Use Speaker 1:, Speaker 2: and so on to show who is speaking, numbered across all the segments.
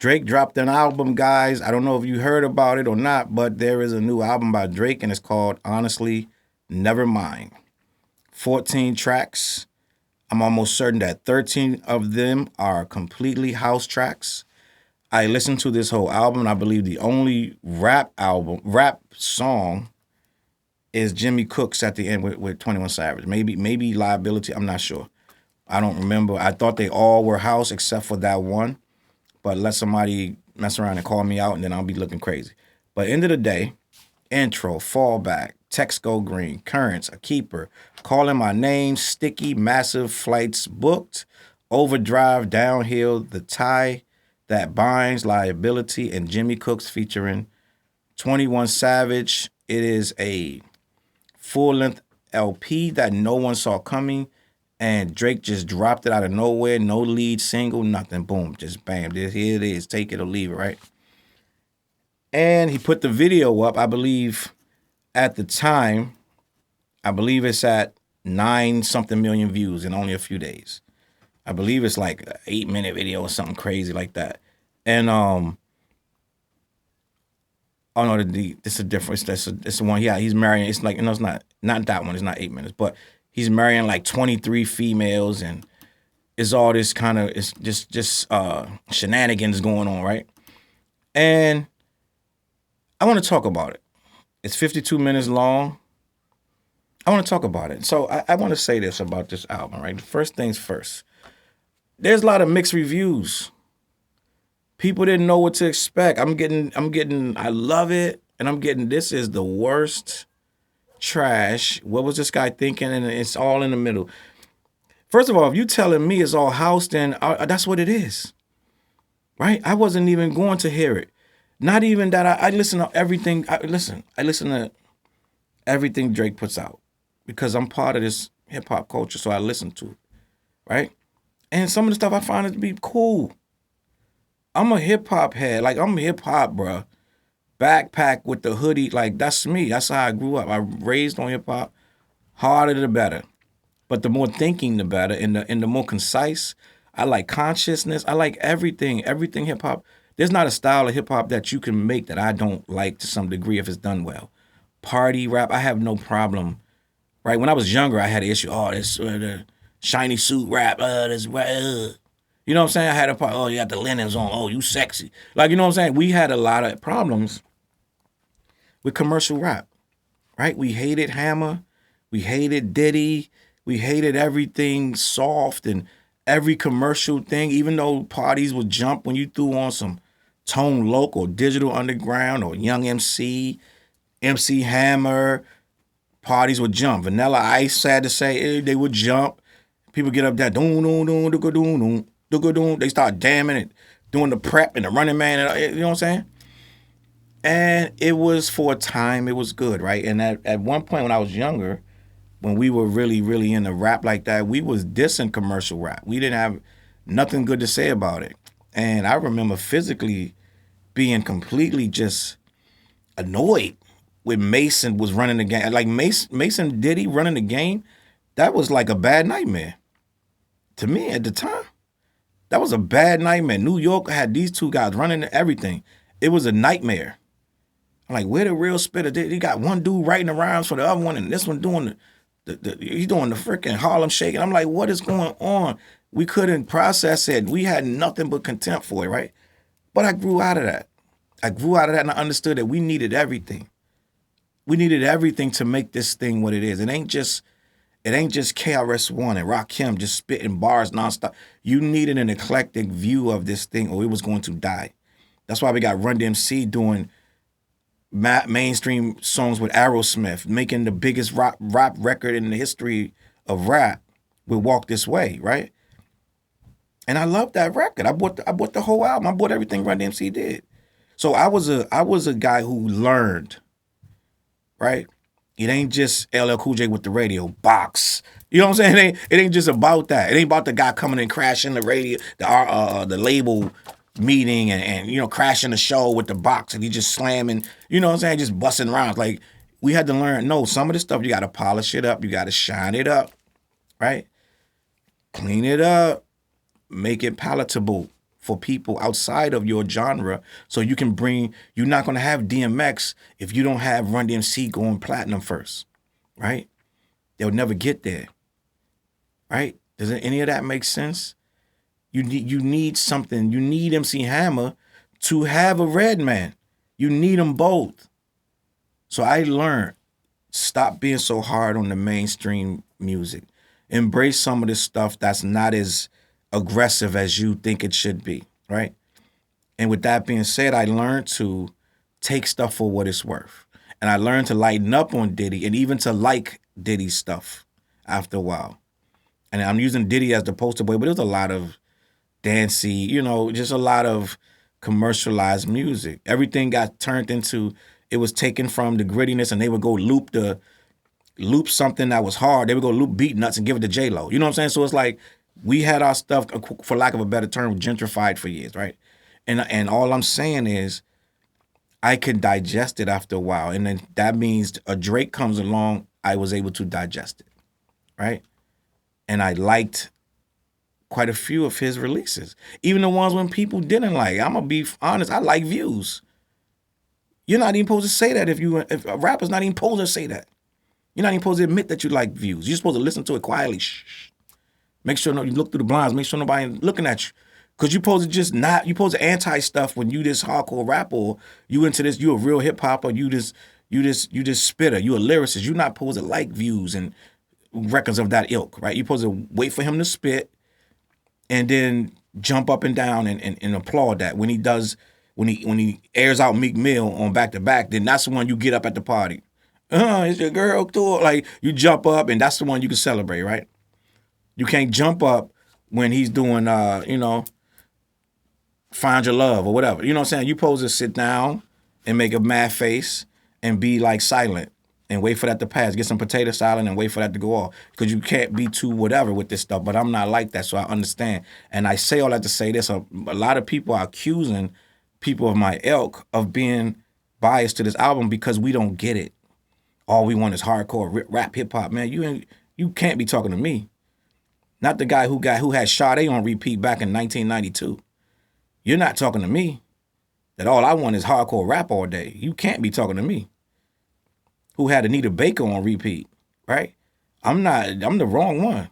Speaker 1: Drake dropped an album, guys. I don't know if you heard about it or not, but there is a new album by Drake, and it's called Honestly Nevermind. 14 tracks. I'm almost certain that 13 of them are completely house tracks. I listened to this whole album, and I believe the only rap song is Jimmy Cook's at the end with 21 Savage. Maybe Liability. I'm not sure. I don't remember. I thought they all were house except for that one. But let somebody mess around and call me out, and then I'll be looking crazy. But end of the day, intro, fallback, text go green, currents, a keeper, calling my name, sticky, massive flights booked, overdrive, downhill, the tie that binds, liability, and Jimmy Cooks featuring 21 Savage. It is a full-length LP that no one saw coming. And Drake just dropped it out of nowhere, no lead single, nothing. Boom, just bam. Here it is. Take it or leave it, right? And he put the video up, I believe, at the time, I believe it's at 9-something million views in only a few days. I believe it's like an 8-minute video or something crazy like that. And oh no, this is a different. It's the one. Yeah, he's marrying. It's like, no, it's not that one. It's not 8 minutes, but he's marrying like 23 females, and it's all this kind of, it's just shenanigans going on, right? And I want to talk about it. It's 52 minutes long. I want to talk about it. So I want to say this about this album, right? First things first. There's a lot of mixed reviews. People didn't know what to expect. I'm getting, I love it, and I'm getting, this is the worst trash. What was this guy thinking? And it's all in the middle. First of all, if you telling me it's all house, then that's what it is, right? I wasn't even going to hear it. Not even that. I listen to everything. I listen to everything Drake puts out because I'm part of this hip hop culture, so I listen to it, right? And some of the stuff I find it to be cool. I'm a hip hop head. Like, I'm hip hop, bro. Backpack with the hoodie, like, that's me. That's how I grew up. I raised on hip hop. Harder the better, but the more thinking the better, and the more concise. I like consciousness. I like everything hip hop. There's not a style of hip hop that you can make that I don't like to some degree if it's done well. Party rap, I have no problem. Right? When I was younger, I had an issue. Oh, this the shiny suit rap. This. You know what I'm saying? I had a part. Oh, you got the linens on. Oh, you sexy. Like, you know what I'm saying? We had a lot of problems with commercial rap, right? We hated Hammer. We hated Diddy. We hated everything soft and every commercial thing, even though parties would jump when you threw on some Tone Loc or Digital Underground or Young MC, MC Hammer, parties would jump. Vanilla Ice, sad to say, they would jump. People get up there, they start damming it, doing the prep and the running man, you know what I'm saying? And it was, for a time, it was good, right? And at one point when I was younger, when we were really, really into rap like that, we was dissing commercial rap. We didn't have nothing good to say about it. And I remember physically being completely just annoyed when Mason was running the game. Like, Mason Diddy running the game, that was like a bad nightmare. To me at the time, that was a bad nightmare. New York had these two guys running everything. It was a nightmare. I'm like, where the real spitter? He got one dude writing the rhymes for the other one, and this one doing he's doing the freaking Harlem Shake. I'm like, what is going on? We couldn't process it. We had nothing but contempt for it, right? But I grew out of that. And I understood that we needed everything. We needed everything to make this thing what it is. It ain't just KRS-One and Rakim just spitting bars nonstop. You needed an eclectic view of this thing, or it was going to die. That's why we got Run DMC doing mainstream songs with Aerosmith, making the biggest rap record in the history of rap with Walk This Way, right? And I love that record. I bought the whole album. I bought everything Run DMC did. So I was a guy who learned, right? It ain't just LL Cool J with the radio box. You know what I'm saying? It ain't just about that. It ain't about the guy coming and crashing the radio, the label meeting and you know, crashing the show with the box and he just slamming, you know what I'm saying, just busting around. Like, we had to learn, no, some of this stuff you got to polish it up, you got to shine it up, right? Clean it up, make it palatable for people outside of your genre, so you can bring. You're not gonna have DMX if you don't have Run DMC going platinum first, right? They'll never get there, right? Does any of that make sense? You need something. You need MC Hammer to have a Redman. You need them both. So I learned, stop being so hard on the mainstream music. Embrace some of this stuff that's not as aggressive as you think it should be, right? And with that being said, I learned to take stuff for what it's worth. And I learned to lighten up on Diddy and even to like Diddy's stuff after a while. And I'm using Diddy as the poster boy, but there's a lot of dancey, just a lot of commercialized music. Everything got turned into, it was taken from the grittiness, and they would go loop something that was hard. They would go loop beat nuts and give it to J-Lo. You know what I'm saying? So it's like we had our stuff, for lack of a better term, gentrified for years, right? And all I'm saying is I could digest it after a while. And then that means a Drake comes along, I was able to digest it, right? And I liked quite a few of his releases. Even the ones when people didn't like. I'm going to be honest, I like Views. You're not even supposed to say that if a rapper's not even supposed to say that. You're not even supposed to admit that you like Views. You're supposed to listen to it quietly. Shh. Make sure you look through the blinds. Make sure nobody looking at you. Because you're supposed to anti stuff when you this hardcore rapper, or you into this, you a real hip hop, or you just spitter. You a lyricist. You're not supposed to like Views and records of that ilk, right? You're supposed to wait for him to spit and then jump up and down and applaud that. When he airs out Meek Mill on Back to Back, then that's the one you get up at the party. It's your girl tour. Like, you jump up, and that's the one you can celebrate, right? You can't jump up when he's doing, Find Your Love or whatever. You know what I'm saying? You're supposed to sit down and make a mad face and be like silent and wait for that to pass. Get some potato salad and wait for that to go off. Because you can't be too whatever with this stuff. But I'm not like that, so I understand. And I say all that to say this. A lot of people are accusing people of my ilk of being biased to this album because we don't get it. All we want is hardcore rap hip hop, man. You can't be talking to me. Not the guy who had Sade on repeat back in 1992. You're not talking to me. That all I want is hardcore rap all day. You can't be talking to me. Who had Anita Baker on repeat, right? I'm the wrong one.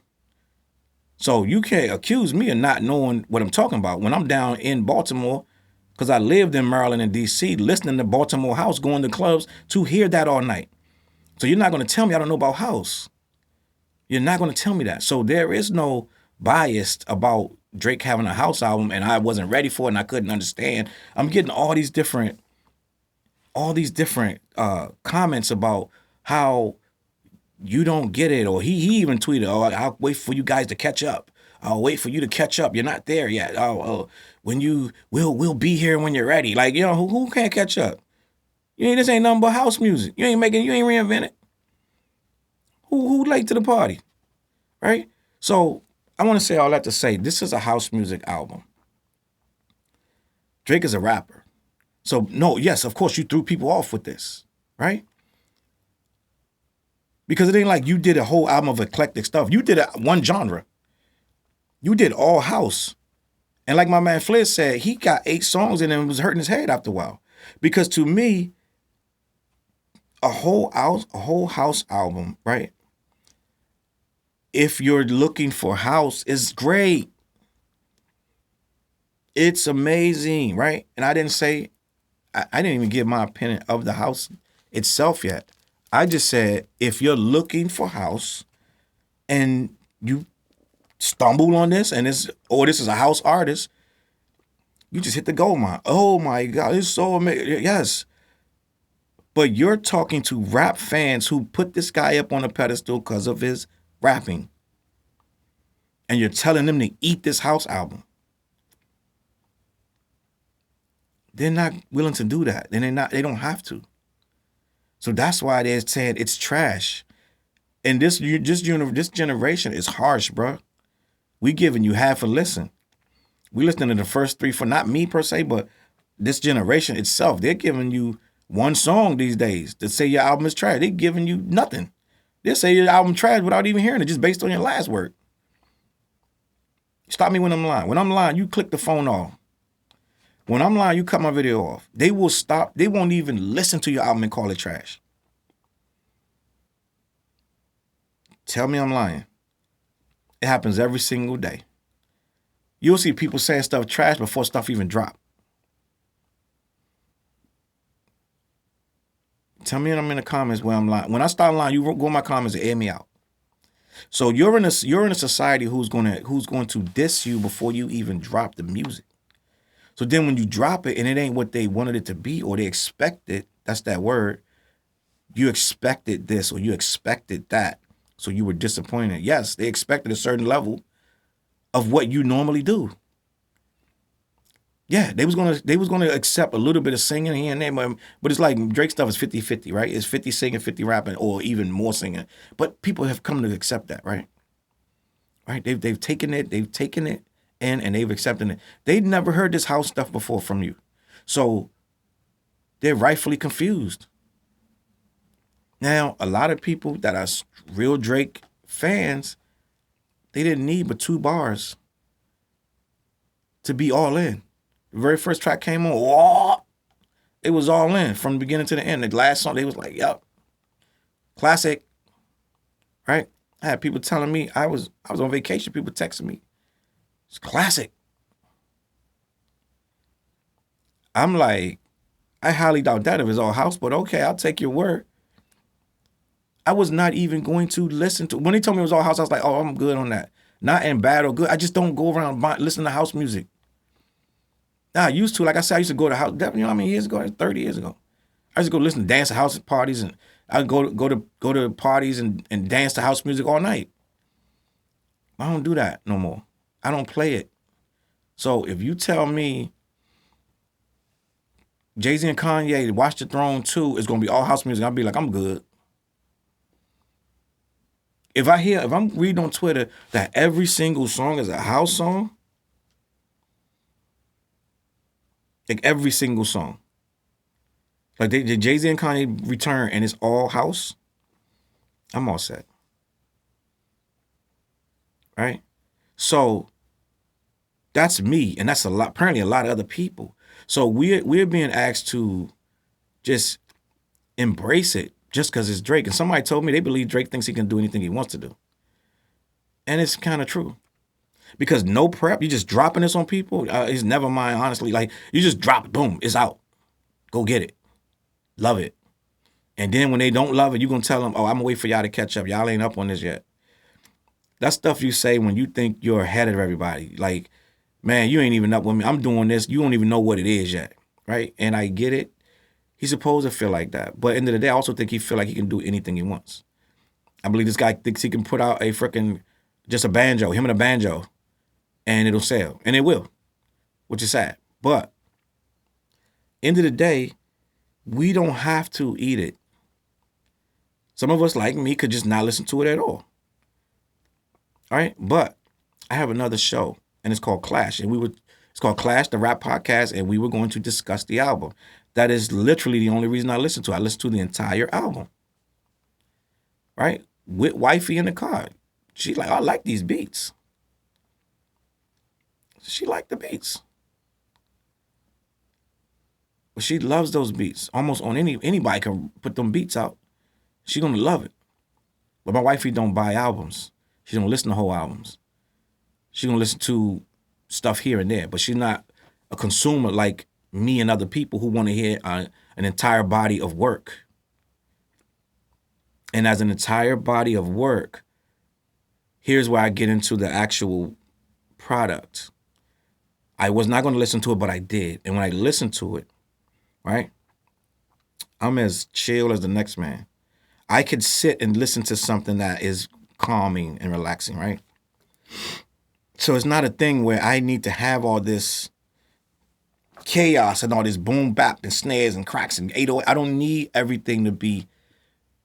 Speaker 1: So you can't accuse me of not knowing what I'm talking about. When I'm down in Baltimore, because I lived in Maryland and D.C., listening to Baltimore House, going to clubs to hear that all night. So you're not going to tell me I don't know about house. You're not going to tell me that. So there is no bias about Drake having a house album and I wasn't ready for it and I couldn't understand. I'm getting all these different comments about how you don't get it, or he even tweeted, "Oh, I'll wait for you guys to catch up. I'll wait for you to catch up. You're not there yet. We'll be here when you're ready." Like, who can't catch up? This ain't nothing but house music. You ain't reinventing. Who late to the party, right? So I want to say all that to say this is a house music album. Drake is a rapper. So no, yes, of course you threw people off with this, right? Because it ain't like you did a whole album of eclectic stuff. You did one genre. You did all house. And like my man Fliz said, he got 8 songs and then was hurting his head after a while. Because to me, a whole house album, right? If you're looking for house, is great. It's amazing, right? And I didn't say, I didn't even give my opinion of the house itself yet. I just said, if you're looking for house and you stumble on this and this is a house artist, you just hit the gold mine. Oh my God, it's so amazing. Yes. But you're talking to rap fans who put this guy up on a pedestal because of his rapping. And you're telling them to eat this house album. They're not willing to do that. And they don't have to. So that's why they're saying it's trash. And this generation is harsh, bro. We giving you half a listen. We listening to the first 3 for not me per se, but this generation itself. They're giving you one song these days to say your album is trash. They're giving you nothing. They'll say your album trash without even hearing it, just based on your last word. Stop me when I'm lying. When I'm lying, you click the phone off. When I'm lying, you cut my video off. They will stop. They won't even listen to your album and call it trash. Tell me I'm lying. It happens every single day. You'll see people saying stuff trash before stuff even drop. Tell me I'm in the comments where I'm lying. When I start lying, you go in my comments and air me out. So you're in a society who's going to diss you before you even drop the music. So then when you drop it and it ain't what they wanted it to be or they expected, that's that word, you expected this or you expected that. So you were disappointed. Yes, they expected a certain level of what you normally do. Yeah, they was gonna accept a little bit of singing here and there, but it's like Drake stuff is 50-50, right? It's 50 singing, 50 rapping, or even more singing. But people have come to accept that, right? Right? They've taken it in and they've accepted it. They'd never heard this house stuff before from you. So they're rightfully confused. Now, a lot of people that are real Drake fans, they didn't need but 2 bars to be all in. The very first track came on, whoa, it was all in from the beginning to the end. The last song, they was like, yup, classic, right? I had people telling me I was on vacation, people texting me, it's classic. I'm like, I highly doubt that if it's all house, but okay, I'll take your word. I was not even going to listen to, when they told me it was all house, I was like, oh, I'm good on that. Not in bad or good. I just don't go around listening to house music. Now, I used to, like I said, I used to go to house, you know how many years ago? 30 years ago. I used to go listen to dance to house parties, and I'd go to parties and dance to house music all night. I don't do that no more. I don't play it. So if you tell me Jay-Z and Kanye, Watch the Throne 2 is going to be all house music, I'll be like, I'm good. If I'm reading on Twitter that every single song is a house song, like every single song, like the Jay-Z and Kanye return and it's all house, I'm all set. Right? So that's me, and that's apparently a lot of other people. So we're being asked to just embrace it just because it's Drake. And somebody told me they believe Drake thinks he can do anything he wants to do. And it's kind of true. Because no prep, you just dropping this on people. It's Nevermind, honestly. Like, you just drop it, boom, it's out. Go get it. Love it. And then when they don't love it, you're going to tell them, oh, I'm going to wait for y'all to catch up. Y'all ain't up on this yet. That's stuff you say when you think you're ahead of everybody. Like, man, you ain't even up with me. I'm doing this. You don't even know what it is yet, right? And I get it. He's supposed to feel like that. But at the end of the day, I also think he feel like he can do anything he wants. I believe this guy thinks he can put out a freaking, just a banjo, him and a banjo, and it'll sell. And it will, which is sad. But end of the day, we don't have to eat it. Some of us, like me, could just not listen to it at all. All right? But I have another show, and it's called Clash. And it's called Clash, the Rap Podcast, and we were going to discuss the album. That is literally the only reason I listen to it. I listen to the entire album. Right? With wifey in the car. She's like, I like these beats. She liked the beats. But she loves those beats. Almost on anybody can put them beats out. She gonna love it. But my wifey don't buy albums. She don't listen to whole albums. She gonna listen to stuff here and there. But she's not a consumer like me and other people who want to hear an entire body of work. And as an entire body of work, here's where I get into the actual product. I was not going to listen to it, but I did. And when I listened to it, right, I'm as chill as the next man. I could sit and listen to something that is calming and relaxing, right? So it's not a thing where I need to have all this chaos and all this boom bap and snares and cracks and 808. I don't need everything to be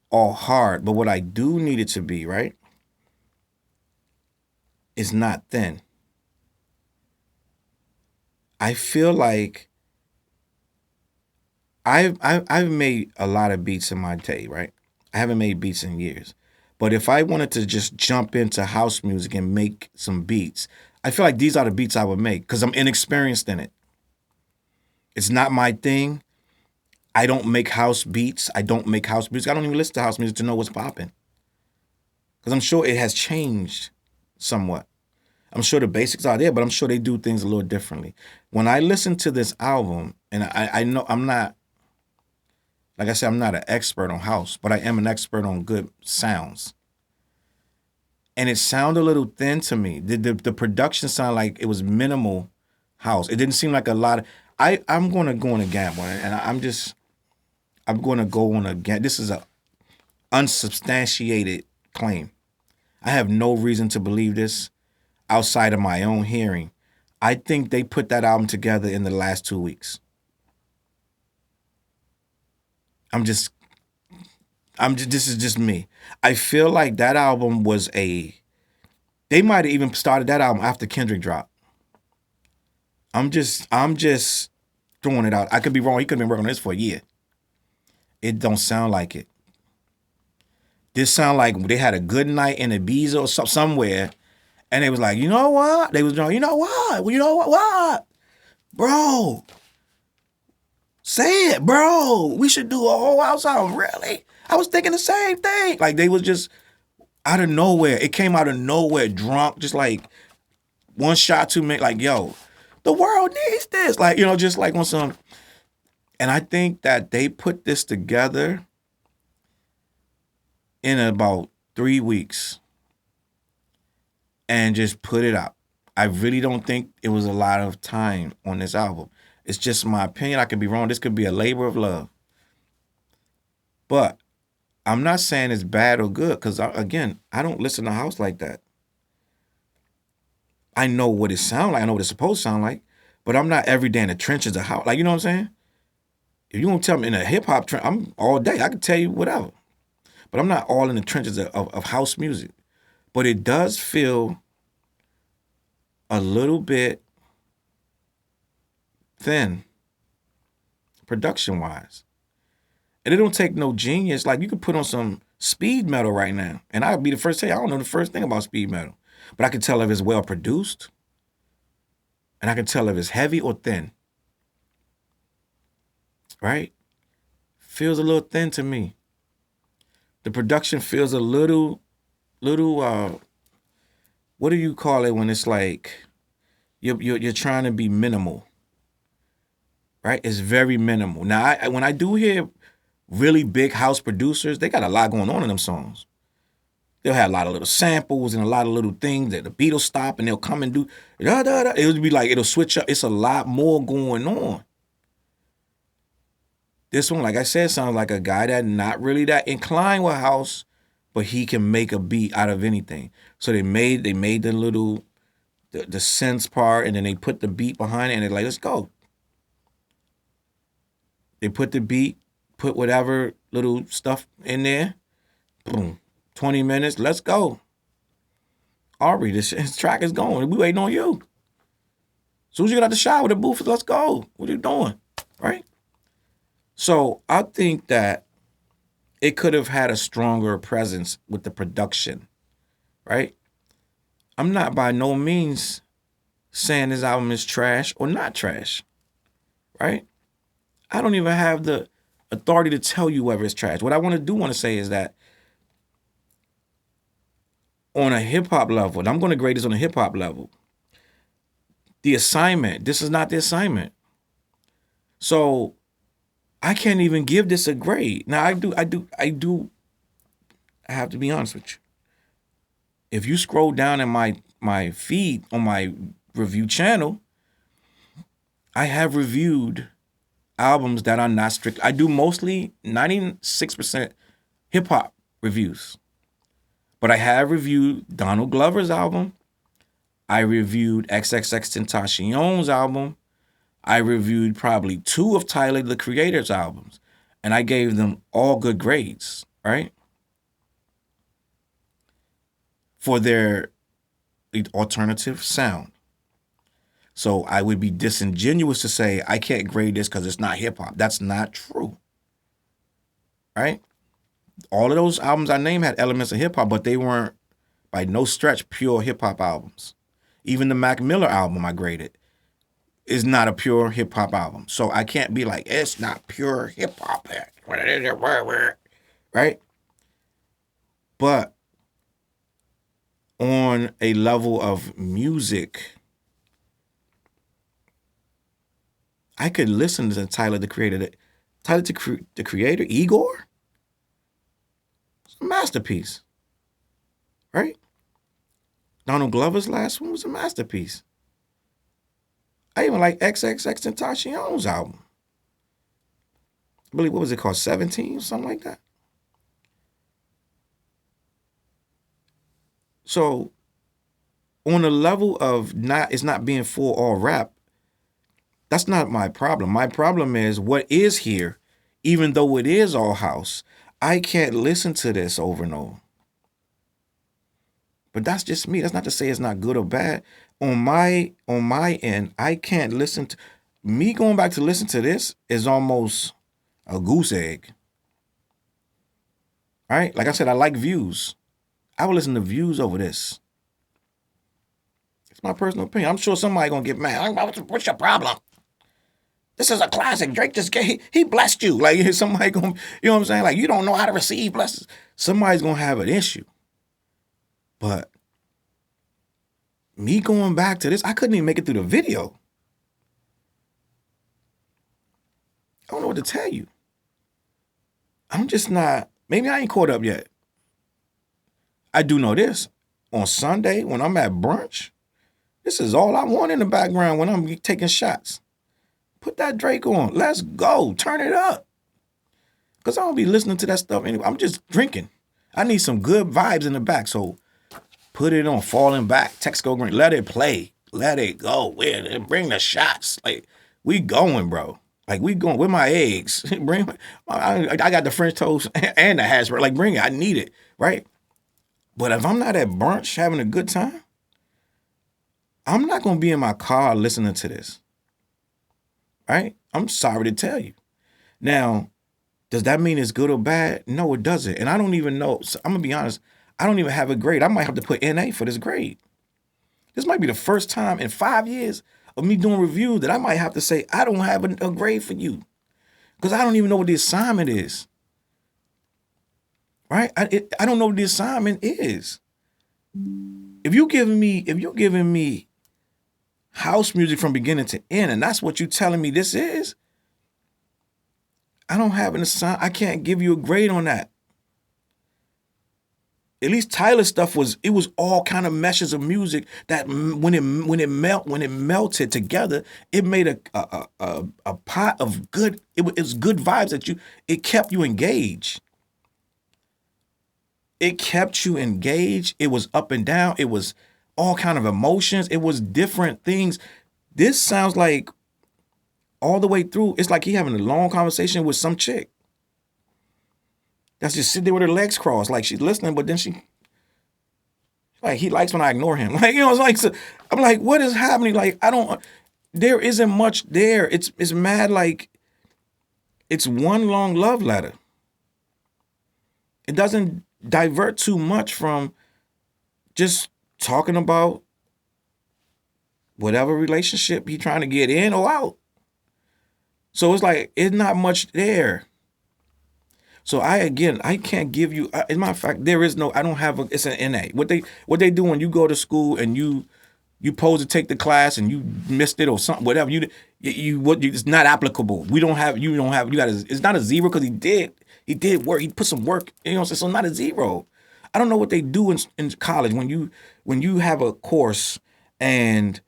Speaker 1: all hard. But what I do need it to be, right, is not thin. I feel like I've made a lot of beats in my day, right? I haven't made beats in years. But if I wanted to just jump into house music and make some beats, I feel like these are the beats I would make because I'm inexperienced in it. It's not my thing. I don't make house beats. I don't make house music. I don't even listen to house music to know what's popping. Because I'm sure it has changed somewhat. I'm sure the basics are there, but I'm sure they do things a little differently. When I listen to this album, and I know I'm not, like I said, I'm not an expert on house, but I am an expert on good sounds. And it sounded a little thin to me. The production sounded like it was minimal house. It didn't seem like a lot of. I'm going to go on a gamble, and I'm going to go on a gamble. This is a unsubstantiated claim. I have no reason to believe this outside of my own hearing. I think they put that album together in the last 2 weeks. I'm just this is just me. I feel like that album was they might have even started that album after Kendrick dropped. I'm just throwing it out. I could be wrong. He could have been working on this for a year. It don't sound like it. This sound like they had a good night in Ibiza or somewhere, and they was like, you know what? They was doing, you know what? Well, you know what? Bro, say it, bro. We should do a whole house album. Really? I was thinking the same thing. Like they was just out of nowhere. It came out of nowhere, drunk, just like one shot, 2 minutes. Like, yo, the world needs this. Like, just like on some. And I think that they put this together in about 3 weeks and just put it out. I really don't think it was a lot of time on this album. It's just my opinion. I could be wrong. This could be a labor of love. But I'm not saying it's bad or good because, again, I don't listen to house like that. I know what it sounds like. I know what it's supposed to sound like. But I'm not every day in the trenches of house. Like, you know what I'm saying? If you want to tell me in a hip-hop trench, I'm all day. I can tell you whatever. But I'm not all in the trenches of house music. But it does feel a little bit thin, production-wise. And it don't take no genius. Like, you could put on some speed metal right now. And I'd be the first to say, I don't know the first thing about speed metal. But I can tell if it's well-produced. And I can tell if it's heavy or thin. Right? Feels a little thin to me. The production feels a little, what do you call it when it's like you're trying to be minimal, right? It's very minimal. Now, when I do hear really big house producers, they got a lot going on in them songs. They'll have a lot of little samples and a lot of little things that the beat will stop and they'll come and do da da da. It'll be like it'll switch up. It's a lot more going on. This one, like I said, sounds like a guy that not really that inclined with house, but he can make a beat out of anything. So they made the little the synths part, and then they put the beat behind it, and they're like, let's go. They put the beat, put whatever little stuff in there, boom, 20 minutes, let's go. Aubrey, this track is going. We waiting on you. As soon as you get out the shower, the booth, let's go. What are you doing? Right? So I think that it could have had a stronger presence with the production, right? I'm not by no means saying this album is trash or not trash, right? I don't even have the authority to tell you whether it's trash. What I want to say is that on a hip-hop level, and I'm going to grade this on a hip-hop level, the assignment, this is not the assignment. So I can't even give this a grade. Now, I have to be honest with you. If you scroll down in my feed on my review channel, I have reviewed albums that are not strict. I do mostly 96% hip-hop reviews. But I have reviewed Donald Glover's album. I reviewed XXXTentacion's album. I reviewed probably 2 of Tyler, the Creator's albums. And I gave them all good grades, right? For their alternative sound. So I would be disingenuous to say I can't grade this because it's not hip-hop. That's not true, right? All of those albums I named had elements of hip-hop, but they weren't by no stretch pure hip-hop albums. Even the Mac Miller album I graded. is not a pure hip hop album. So I can't be like, it's not pure hip hop. Right? But on a level of music, I could listen to Tyler the Creator. Tyler the Creator, Igor, it's a masterpiece, right? Donald Glover's last one was a masterpiece. I even like XXXTentacion's album. I believe, what was it called, 17 or something like that? So on the level of it's not being full all rap, that's not my problem. My problem is what is here, even though it is all house. I can't listen to this over and over. But that's just me. That's not to say it's not good or bad. On my end, I can't listen to me going back to listen to this is almost a goose egg. Right? Like I said, I like Views. I would listen to Views over this. It's my personal opinion. I'm sure somebody gonna get mad. What's your problem? This is a classic. Drake just he blessed you. Like somebody gonna, you know what I'm saying? Like you don't know how to receive blessings. Somebody's gonna have an issue. But me going back to this, I couldn't even make it through the video. I don't know what to tell you. I'm just not, maybe I ain't caught up yet. I do know this. On Sunday, when I'm at brunch, this is all I want in the background when I'm taking shots. Put that Drake on. Let's go. Turn it up. Because I don't be listening to that stuff anyway. I'm just drinking. I need some good vibes in the back. So put it on, falling back, text go green. Let it play. Let it go. Bring the shots. Like, we going, bro. Like, we going with my eggs. I got the French toast and the hash brown. Like, bring it. I need it, right? But if I'm not at brunch having a good time, I'm not going to be in my car listening to this, right? I'm sorry to tell you. Now, does that mean it's good or bad? No, it doesn't. And I don't even know. So I'm going to be honest. I don't even have a grade. I might have to put NA for this grade. This might be the first time in 5 years of me doing reviews that I might have to say, I don't have a grade for you. Because I don't even know what the assignment is. Right? I don't know what the assignment is. If you're giving me house music from beginning to end, and that's what you're telling me this is, I don't have an assignment. I can't give you a grade on that. At least Tyler's stuff was all kind of meshes of music that when it melted together, it made a pot of good. It was good vibes that it kept you engaged. It kept you engaged. It was up and down. It was all kind of emotions. It was different things. This sounds like all the way through. It's like he having a long conversation with some chick. That's just sitting there with her legs crossed, like she's listening, but then like he likes when I ignore him. Like, you know, it's like, so, I'm like, what is happening? Like, there isn't much there. It's mad like it's one long love letter. It doesn't divert too much from just talking about whatever relationship he's trying to get in or out. So it's like, it's not much there. So I can't give you, as a matter of fact, there is no, I don't have it's an NA. What they do when you go to school and you supposed to take the class and you missed it or something, whatever, it's not applicable. You got it's not a zero because he did work, he put some work, you know what I'm saying? So not a zero. I don't know what they do in college when you have a course and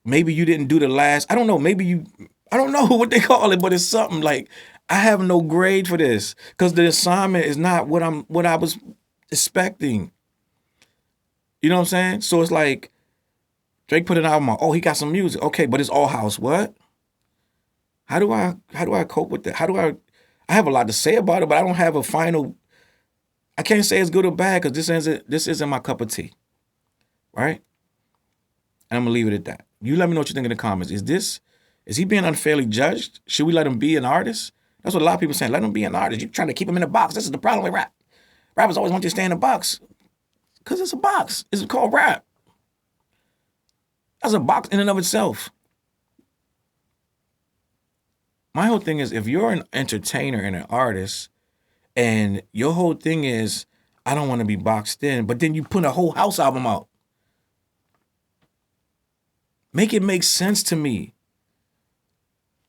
Speaker 1: maybe you didn't do the last, I don't know what they call it, but it's something like, I have no grade for this because the assignment is not what I was expecting. You know what I'm saying? So it's like Drake put an album on. Oh, he got some music. Okay, but it's all house. What? How do I cope with that? I have a lot to say about it, but I don't have a final. I can't say it's good or bad because this isn't my cup of tea. Right? And I'm gonna leave it at that. You let me know what you think in the comments. Is he being unfairly judged? Should we let him be an artist? That's what a lot of people are saying. Let him be an artist. You're trying to keep him in a box. This is the problem with rap. Rappers always want you to stay in a box because it's a box. It's called rap. That's a box in and of itself. My whole thing is if you're an entertainer and an artist and your whole thing is, I don't want to be boxed in, but then you put a whole house album out. Make it make sense to me.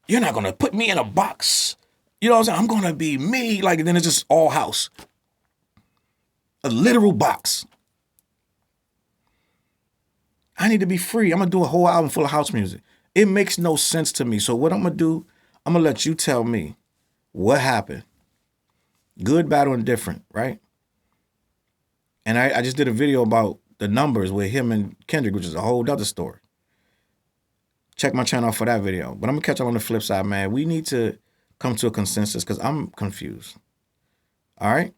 Speaker 1: You're not going to put me in a box. You know what I'm saying? I'm going to be me. Like, then it's just all house. A literal box. I need to be free. I'm going to do a whole album full of house music. It makes no sense to me. So what I'm going to do, I'm going to let you tell me what happened. Good, bad, or indifferent, right? And I just did a video about the numbers with him and Kendrick, which is a whole other story. Check my channel out for that video. But I'm going to catch up on the flip side, man. We need to come to a consensus because I'm confused. All right?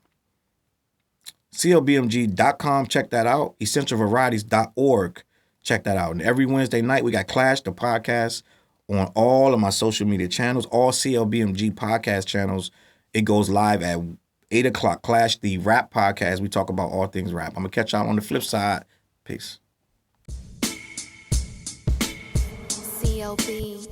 Speaker 1: CLBMG.com, check that out. EssentialVarieties.org, check that out. And every Wednesday night, we got Clash, the podcast, on all of my social media channels, all CLBMG podcast channels. It goes live at 8 o'clock. Clash, the rap podcast. We talk about all things rap. I'm going to catch y'all on the flip side. Peace.
Speaker 2: CLB.